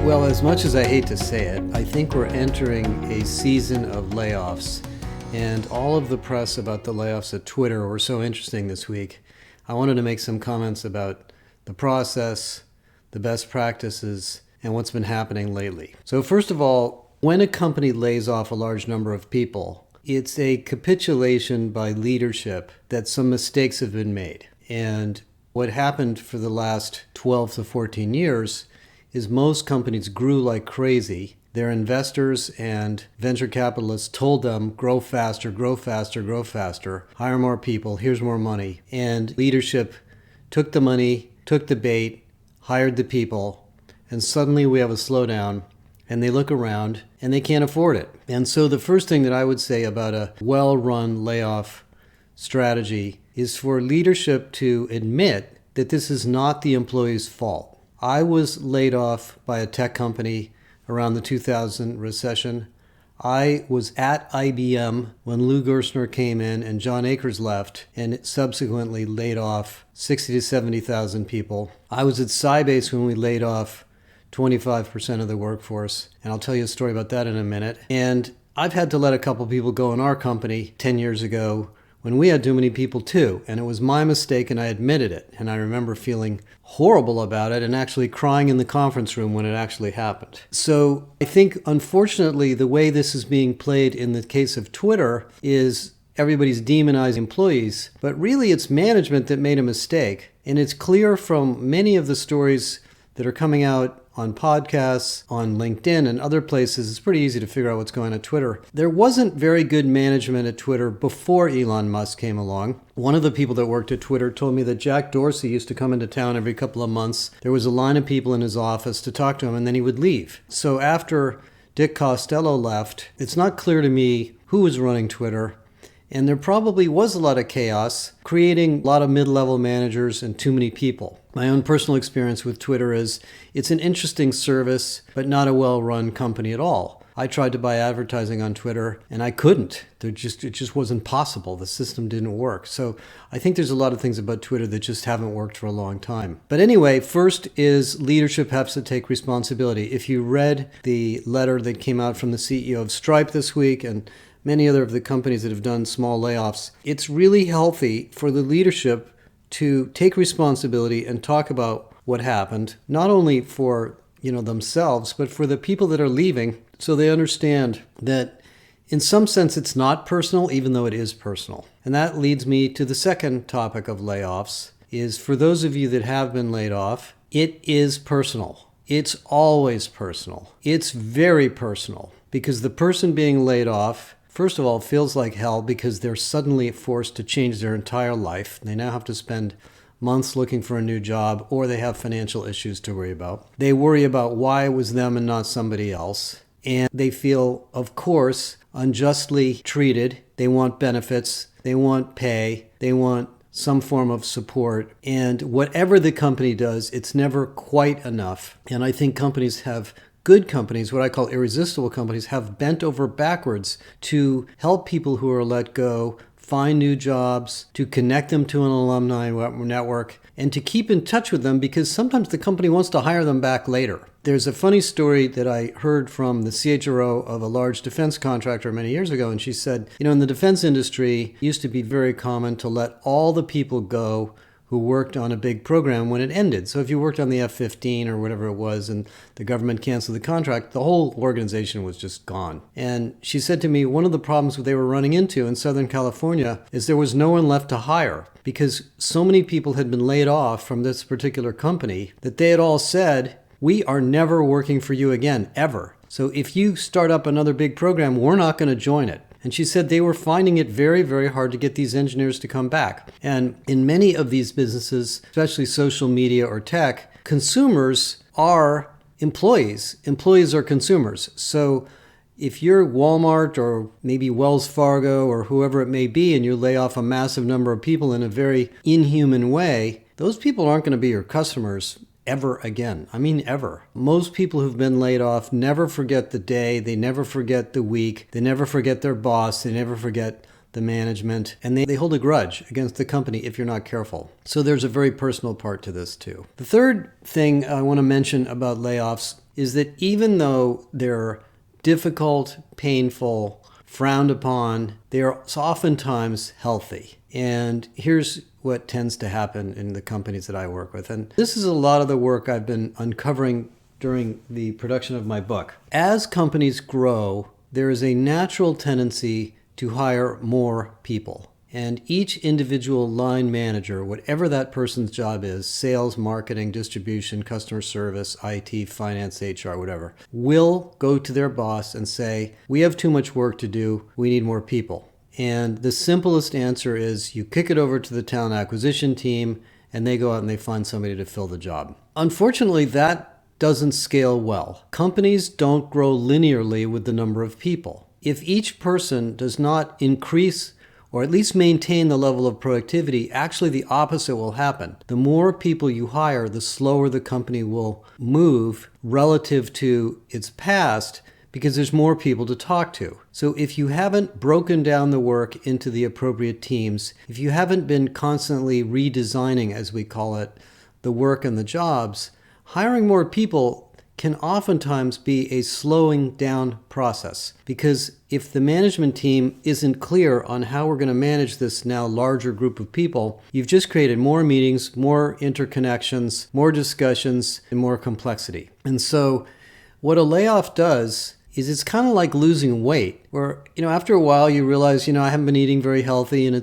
Well, as much as I hate to say it, I think we're entering a season of layoffs. And all of the press about the layoffs at Twitter were so interesting this week. I wanted to make some comments about the process, the best practices, and what's been happening lately. So first of all, when a company lays off a large number of people, it's a capitulation by leadership that some mistakes have been made. And what happened for the last 12 to 14 years is most companies grew like crazy. Their investors and venture capitalists told them, grow faster, grow faster, grow faster, hire more people, here's more money. And leadership took the money, took the bait, hired the people, and suddenly we have a slowdown, and they look around and they can't afford it. And so the first thing that I would say about a well-run layoff strategy is for leadership to admit that this is not the employee's fault. I was laid off by a tech company around the 2000 recession. I was at IBM when Lou Gerstner came in and John Akers left and subsequently laid off 60 to 70,000 people. I was at Sybase when we laid off 25% of the workforce, and I'll tell you a story about that in a minute. And I've had to let a couple people go in our company 10 years ago when we had too many people too, and it was my mistake and I admitted it. And I remember feeling horrible about it and actually crying in the conference room when it actually happened. So I think, unfortunately, the way this is being played in the case of Twitter is everybody's demonizing employees, but really it's management that made a mistake. And it's clear from many of the stories that are coming out on podcasts, on LinkedIn, and other places. It's pretty easy to figure out what's going on at Twitter. There wasn't very good management at Twitter before Elon Musk came along. One of the people that worked at Twitter told me that Jack Dorsey used to come into town every couple of months. There was a line of people in his office to talk to him, and then he would leave. So after Dick Costello left, it's not clear to me who was running Twitter. And there probably was a lot of chaos, creating a lot of mid-level managers and too many people. My own personal experience with Twitter is it's an interesting service, but not a well-run company at all. I tried to buy advertising on Twitter, and I couldn't. It just wasn't possible. The system didn't work. So I think there's a lot of things about Twitter that just haven't worked for a long time. But anyway, first is leadership has to take responsibility. If you read the letter that came out from the CEO of Stripe this week and many other of the companies that have done small layoffs, it's really healthy for the leadership to take responsibility and talk about what happened, not only for themselves, but for the people that are leaving, so they understand that in some sense it's not personal, even though it is personal. And that leads me to the second topic of layoffs, is for those of you that have been laid off, it is personal. It's always personal. It's very personal, because the person being laid off, first of all, feels like hell because they're suddenly forced to change their entire life. They now have to spend months looking for a new job, or they have financial issues to worry about. They worry about why it was them and not somebody else. And they feel, of course, unjustly treated. They want benefits. They want pay. They want some form of support. And whatever the company does, it's never quite enough. And I think good companies, what I call irresistible companies, have bent over backwards to help people who are let go find new jobs, to connect them to an alumni network, and to keep in touch with them, because sometimes the company wants to hire them back later. There's a funny story that I heard from the CHRO of a large defense contractor many years ago, and she said, in the defense industry, it used to be very common to let all the people go who worked on a big program when it ended. So if you worked on the F-15 or whatever it was and the government canceled the contract, the whole organization was just gone. And she said to me, one of the problems they were running into in Southern California is there was no one left to hire, because so many people had been laid off from this particular company that they had all said, we are never working for you again, ever. So if you start up another big program, we're not going to join it. And she said they were finding it very, very hard to get these engineers to come back. And in many of these businesses, especially social media or tech, consumers are employees. Employees are consumers. So if you're Walmart or maybe Wells Fargo or whoever it may be, and you lay off a massive number of people in a very inhuman way, those people aren't going to be your customers ever again. I mean, ever. Most people who've been laid off never forget the day. They never forget the week. They never forget their boss. They never forget the management, and they hold a grudge against the company if you're not careful. So there's a very personal part to this too. The third thing I want to mention about layoffs is that even though they're difficult, painful, frowned upon, they are oftentimes healthy. And here's what tends to happen in the companies that I work with. And this is a lot of the work I've been uncovering during the production of my book. As companies grow, there is a natural tendency to hire more people. And each individual line manager, whatever that person's job is, sales, marketing, distribution, customer service, IT, finance, HR, whatever, will go to their boss and say, we have too much work to do, we need more people. And the simplest answer is you kick it over to the talent acquisition team and they go out and they find somebody to fill the job. Unfortunately, that doesn't scale well. Companies don't grow linearly with the number of people. If each person does not increase or at least maintain the level of productivity, actually the opposite will happen. The more people you hire, the slower the company will move relative to its past because there's more people to talk to. So if you haven't broken down the work into the appropriate teams, if you haven't been constantly redesigning, as we call it, the work and the jobs, hiring more people can oftentimes be a slowing down process, because if the management team isn't clear on how we're going to manage this now larger group of people, you've just created more meetings, more interconnections, more discussions, and more complexity. And so what a layoff does is it's kind of like losing weight, where, after a while you realize, I haven't been eating very healthy and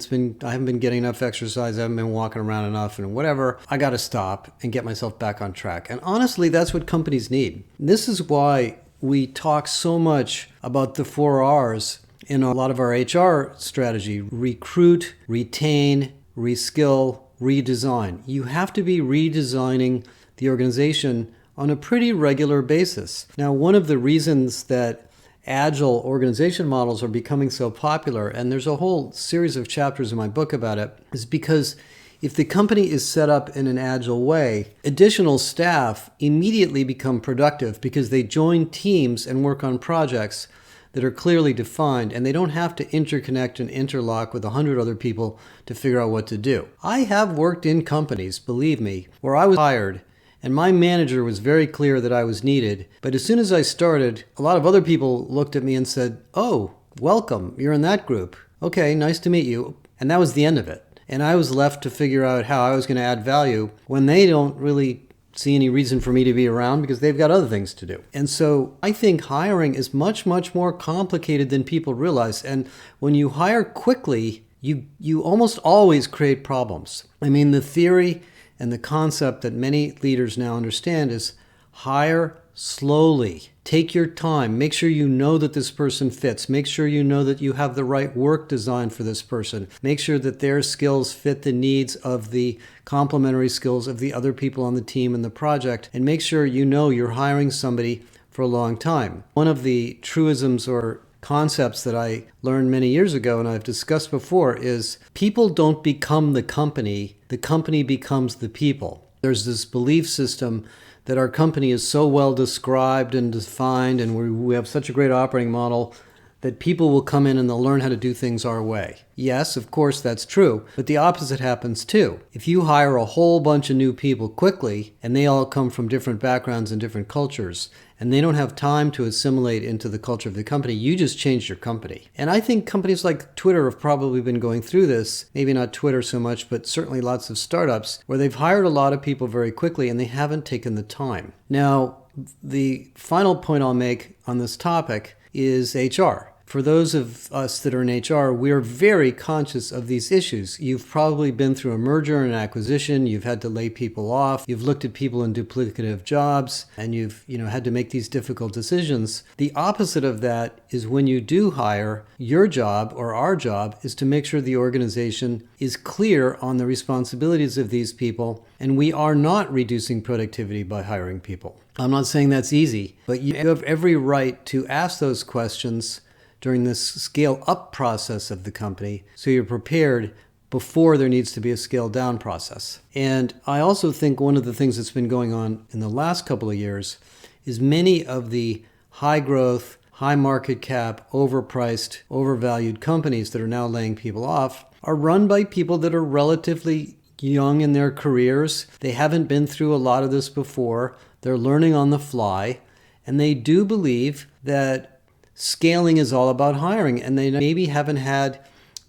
I haven't been getting enough exercise, I haven't been walking around enough and whatever. I got to stop and get myself back on track. And honestly, that's what companies need. This is why we talk so much about the 4Rs in a lot of our HR strategy: recruit, retain, reskill, redesign. You have to be redesigning the organization on a pretty regular basis. Now, one of the reasons that agile organization models are becoming so popular, and there's a whole series of chapters in my book about it, is because if the company is set up in an agile way, additional staff immediately become productive because they join teams and work on projects that are clearly defined, and they don't have to interconnect and interlock with 100 other people to figure out what to do. I have worked in companies, believe me, where I was hired and my manager was very clear that I was needed. But as soon as I started, a lot of other people looked at me and said, "Oh, welcome, you're in that group. Okay, nice to meet you." And that was the end of it. And I was left to figure out how I was going to add value when they don't really see any reason for me to be around because they've got other things to do. And so I think hiring is much, much more complicated than people realize. And when you hire quickly, you almost always create problems. I mean, the theory and the concept that many leaders now understand is hire slowly. Take your time. Make sure you know that this person fits. Make sure you know that you have the right work design for this person. Make sure that their skills fit the needs of the complementary skills of the other people on the team and the project. And make sure you know you're hiring somebody for a long time. One of the truisms or concepts that I learned many years ago and I've discussed before is people don't become the company becomes the people. There's this belief system that our company is so well described and defined and we have such a great operating model that people will come in and they'll learn how to do things our way. Yes, of course, that's true, but the opposite happens too. If you hire a whole bunch of new people quickly and they all come from different backgrounds and different cultures and they don't have time to assimilate into the culture of the company, you just changed your company. And I think companies like Twitter have probably been going through this, maybe not Twitter so much, but certainly lots of startups where they've hired a lot of people very quickly and they haven't taken the time. Now, the final point I'll make on this topic is HR. For those of us that are in HR, we are very conscious of these issues. You've probably been through a merger and acquisition. You've had to lay people off. You've looked at people in duplicative jobs, and you've had to make these difficult decisions. The opposite of that is when you do hire, your job or our job is to make sure the organization is clear on the responsibilities of these people, and we are not reducing productivity by hiring people. I'm not saying that's easy, but you have every right to ask those questions during this scale-up process of the company, so you're prepared before there needs to be a scale-down process. And I also think one of the things that's been going on in the last couple of years is many of the high-growth, high market cap, overpriced, overvalued companies that are now laying people off are run by people that are relatively young in their careers. They haven't been through a lot of this before. They're learning on the fly, and they do believe that scaling is all about hiring, and they maybe haven't had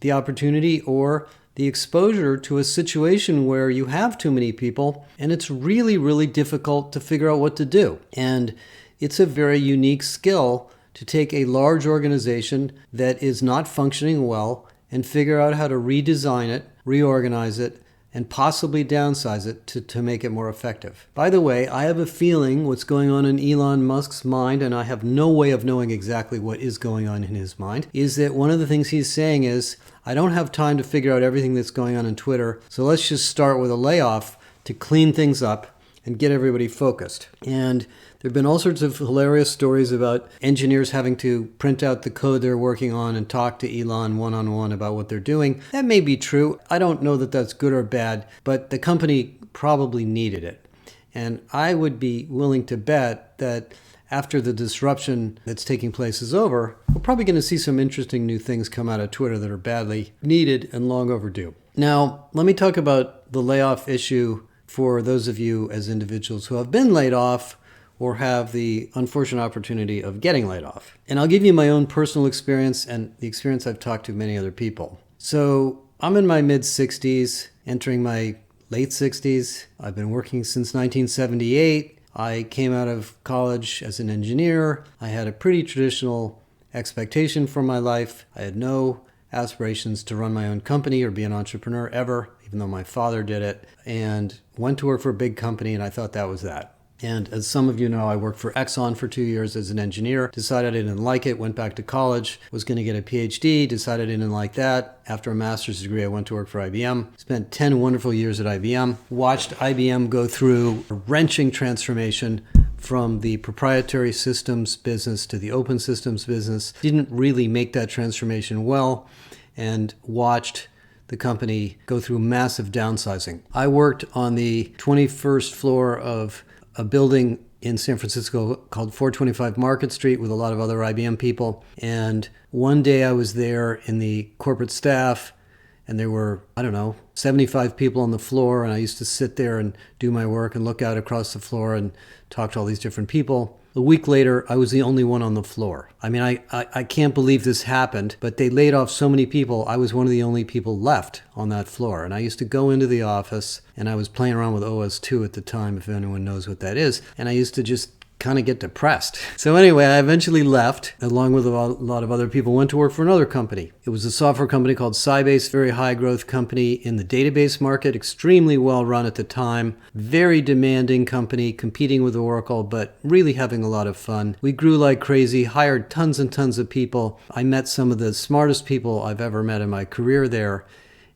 the opportunity or the exposure to a situation where you have too many people and it's really, really difficult to figure out what to do. And it's a very unique skill to take a large organization that is not functioning well and figure out how to redesign it, reorganize it, and possibly downsize it to make it more effective. By the way, I have a feeling what's going on in Elon Musk's mind, and I have no way of knowing exactly what is going on in his mind, is that one of the things he's saying is, I don't have time to figure out everything that's going on in Twitter, so let's just start with a layoff to clean things up and get everybody focused. And there have been all sorts of hilarious stories about engineers having to print out the code they're working on and talk to Elon one-on-one about what they're doing. That may be true. I don't know that that's good or bad, but the company probably needed it. And I would be willing to bet that after the disruption that's taking place is over, we're probably going to see some interesting new things come out of Twitter that are badly needed and long overdue. Now, let me talk about the layoff issue for those of you as individuals who have been laid off or have the unfortunate opportunity of getting laid off. And I'll give you my own personal experience and the experience I've talked to many other people. So I'm in my mid-60s, entering my late 60s. I've been working since 1978. I came out of college as an engineer. I had a pretty traditional expectation for my life. I had no aspirations to run my own company or be an entrepreneur ever, even though my father did it, and went to work for a big company, and I thought that was that. And as some of you know, I worked for Exxon for 2 years as an engineer, decided I didn't like it, went back to college, was going to get a PhD, decided I didn't like that. After a master's degree, I went to work for IBM, spent 10 wonderful years at IBM, watched IBM go through a wrenching transformation from the proprietary systems business to the open systems business. Didn't really make that transformation well, and watched the company go through massive downsizing. I worked on the 21st floor of a building in San Francisco called 425 Market Street with a lot of other IBM people. And one day I was there in the corporate staff, and there were, 75 people on the floor, and I used to sit there and do my work and look out across the floor and talk to all these different people. A week later, I was the only one on the floor. I mean, I can't believe this happened, but they laid off so many people. I was one of the only people left on that floor. And I used to go into the office, and I was playing around with OS2 at the time, if anyone knows what that is. And I used to just kind of get depressed. So anyway, I eventually left, along with a lot of other people, went to work for another company. It was a software company called Sybase, very high growth company in the database market, extremely well run at the time, very demanding company, competing with Oracle, but really having a lot of fun. We grew like crazy, hired tons and tons of people. I met some of the smartest people I've ever met in my career there.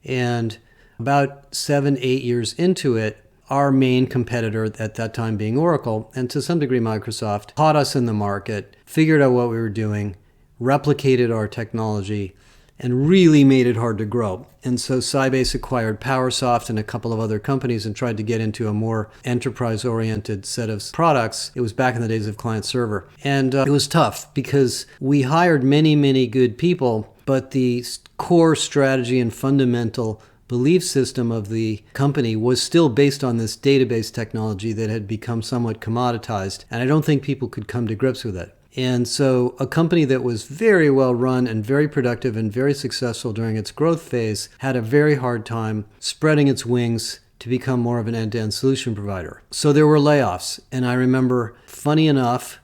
And about 7-8 years into it, our main competitor at that time being Oracle, and to some degree Microsoft, caught us in the market, figured out what we were doing, replicated our technology, and really made it hard to grow. And so Sybase acquired PowerSoft and a couple of other companies and tried to get into a more enterprise-oriented set of products. It was back in the days of client server. And it was tough because we hired many, many good people, but the core strategy and fundamental belief system of the company was still based on this database technology that had become somewhat commoditized, and I don't think people could come to grips with it. And so a company that was very well run and very productive and very successful during its growth phase had a very hard time spreading its wings to become more of an end-to-end solution provider. So there were layoffs, and I remember, funny enough,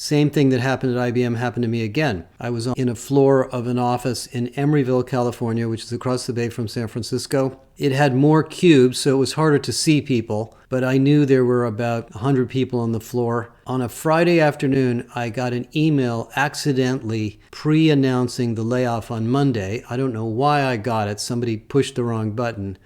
same thing that happened at IBM happened to me again. I was in a floor of an office in Emeryville, California, which is across the bay from San Francisco. It had more cubes, so it was harder to see people, but I knew there were about 100 people on the floor. On a Friday afternoon, I got an email accidentally pre-announcing the layoff on Monday. I don't know why I got it. Somebody pushed the wrong button,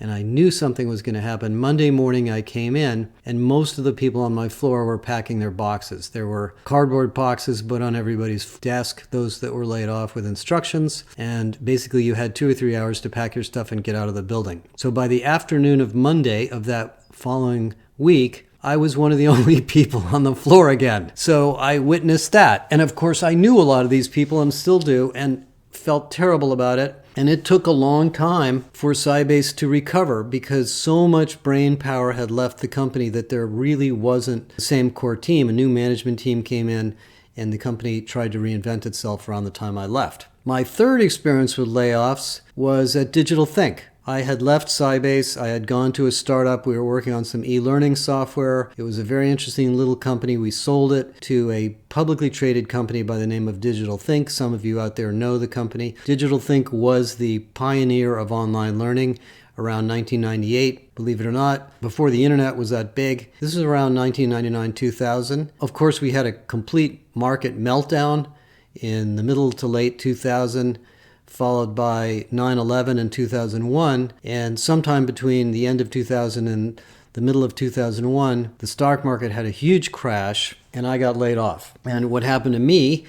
and I knew something was going to happen. Monday morning I came in, and most of the people on my floor were packing their boxes. There were cardboard boxes put on everybody's desk, those that were laid off, with instructions, and basically you had 2 or 3 hours to pack your stuff and get out of the building. So by the afternoon of Monday of that following week, I was one of the only people on the floor again. So I witnessed that. And of course, I knew a lot of these people and still do, and felt terrible about it. And it took a long time for Sybase to recover because so much brain power had left the company that there really wasn't the same core team. A new management team came in and the company tried to reinvent itself around the time I left. My third experience with layoffs was at Digital Think. I had left Sybase. I had gone to a startup. We were working on some e-learning software. It was a very interesting little company. We sold it to a publicly traded company by the name of Digital Think. Some of you out there know the company. Digital Think was the pioneer of online learning around 1998, believe it or not, before the internet was that big. This is around 1999, 2000. Of course, we had a complete market meltdown in the middle to late 2000. Followed by 9/11 in 2001, and sometime between the end of 2000 and the middle of 2001, the stock market had a huge crash, and I got laid off. And what happened to me,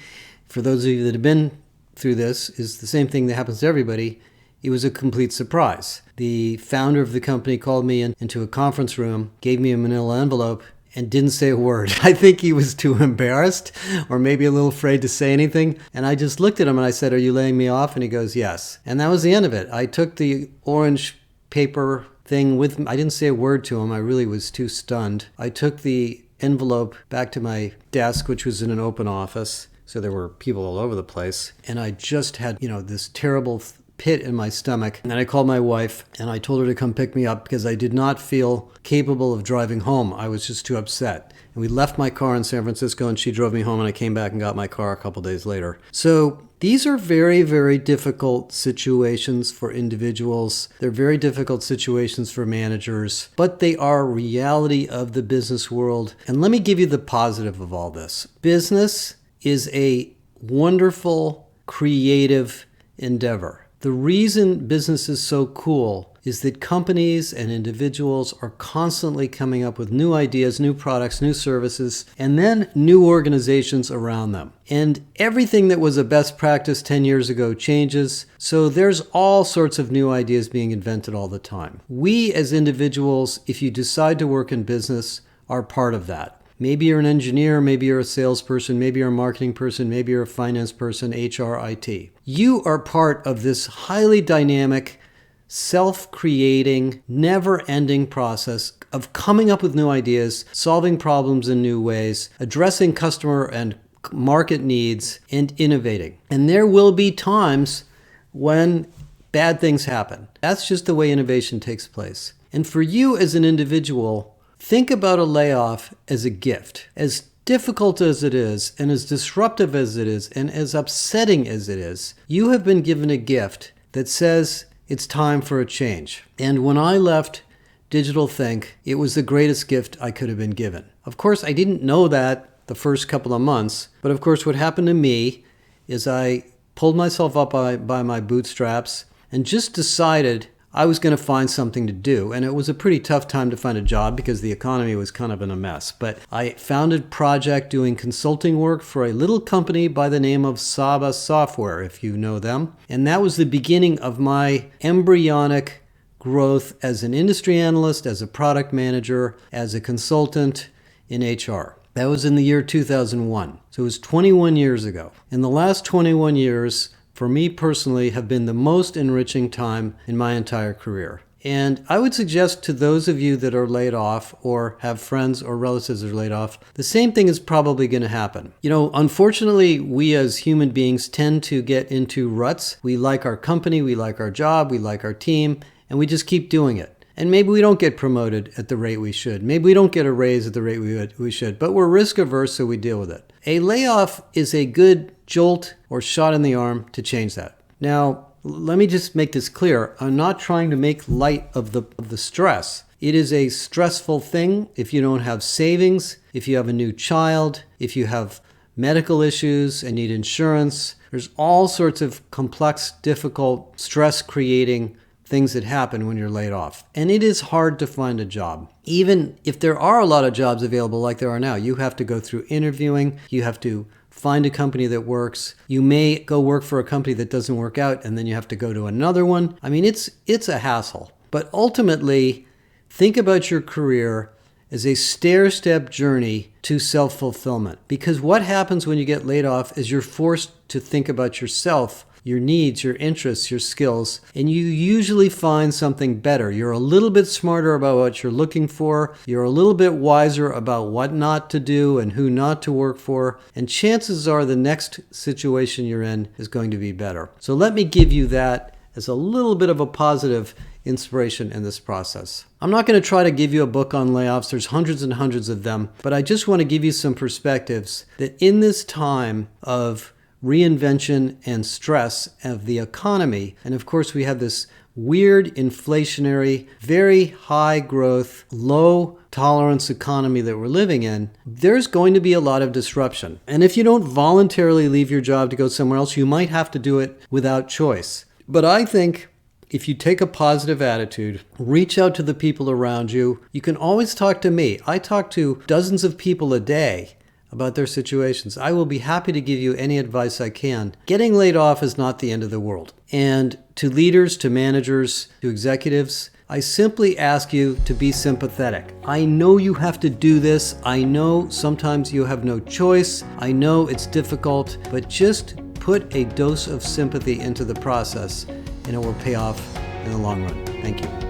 for those of you that have been through this, is the same thing that happens to everybody. It was a complete surprise. The founder of the company called me into a conference room, gave me a manila envelope, and didn't say a word. I think he was too embarrassed or maybe a little afraid to say anything. And I just looked at him and I said, "Are you laying me off?" And he goes, "Yes." And that was the end of it. I took the orange paper thing with me. I didn't say a word to him. I really was too stunned. I took the envelope back to my desk, which was in an open office. So there were people all over the place. And I just had, this terrible pit in my stomach. And then I called my wife and I told her to come pick me up because I did not feel capable of driving home. I was just too upset. And we left my car in San Francisco and she drove me home and I came back and got my car a couple days later. So these are very, very difficult situations for individuals. They're very difficult situations for managers, but they are reality of the business world. And let me give you the positive of all this. Business is a wonderful, creative endeavor. The reason business is so cool is that companies and individuals are constantly coming up with new ideas, new products, new services, and then new organizations around them. And everything that was a best practice 10 years ago changes, so there's all sorts of new ideas being invented all the time. We as individuals, if you decide to work in business, are part of that. Maybe you're an engineer, maybe you're a salesperson, maybe you're a marketing person, maybe you're a finance person, HR, IT. You are part of this highly dynamic, self-creating, never-ending process of coming up with new ideas, solving problems in new ways, addressing customer and market needs, and innovating. And there will be times when bad things happen. That's just the way innovation takes place. And for you as an individual, think about a layoff as a gift. As difficult as it is, and as disruptive as it is, and as upsetting as it is, you have been given a gift that says it's time for a change. And when I left Digital Think, it was the greatest gift I could have been given. Of course, I didn't know that the first couple of months, but of course what happened to me is I pulled myself up by my bootstraps and just decided I was going to find something to do. And it was a pretty tough time to find a job because the economy was kind of in a mess. But I found a project doing consulting work for a little company by the name of Saba Software, if you know them. And that was the beginning of my embryonic growth as an industry analyst, as a product manager, as a consultant in HR. That was in the year 2001. So it was 21 years ago. In the last 21 years, for me personally, have been the most enriching time in my entire career. And I would suggest to those of you that are laid off or have friends or relatives that are laid off, the same thing is probably going to happen. Unfortunately, we as human beings tend to get into ruts. We like our company, we like our job, we like our team, and we just keep doing it. And maybe we don't get promoted at the rate we should. Maybe we don't get a raise at the rate we should, but we're risk averse, so we deal with it. A layoff is a good jolt or shot in the arm to change that. Now, let me just make this clear. I'm not trying to make light of the stress. It is a stressful thing if you don't have savings, if you have a new child, if you have medical issues and need insurance. There's all sorts of complex, difficult, stress-creating things that happen when you're laid off. And it is hard to find a job. Even if there are a lot of jobs available like there are now, you have to go through interviewing, you have to find a company that works. You may go work for a company that doesn't work out and then you have to go to another one. I mean, it's a hassle. But ultimately, think about your career as a stair-step journey to self-fulfillment. Because what happens when you get laid off is you're forced to think about yourself, your needs, your interests, your skills, and you usually find something better. You're a little bit smarter about what you're looking for. You're a little bit wiser about what not to do and who not to work for. And chances are the next situation you're in is going to be better. So let me give you that as a little bit of a positive inspiration in this process. I'm not going to try to give you a book on layoffs. There's hundreds and hundreds of them, but I just want to give you some perspectives that in this time of reinvention and stress of the economy, and of course we have this weird inflationary, very high growth, low tolerance economy that we're living in, there's going to be a lot of disruption. And if you don't voluntarily leave your job to go somewhere else, you might have to do it without choice. But I think if you take a positive attitude, reach out to the people around you. You can always talk to me. I talk to dozens of people a day about their situations. I will be happy to give you any advice I can. Getting laid off is not the end of the world. And to leaders, to managers, to executives, I simply ask you to be sympathetic. I know you have to do this. I know sometimes you have no choice. I know it's difficult, but just put a dose of sympathy into the process and it will pay off in the long run. Thank you.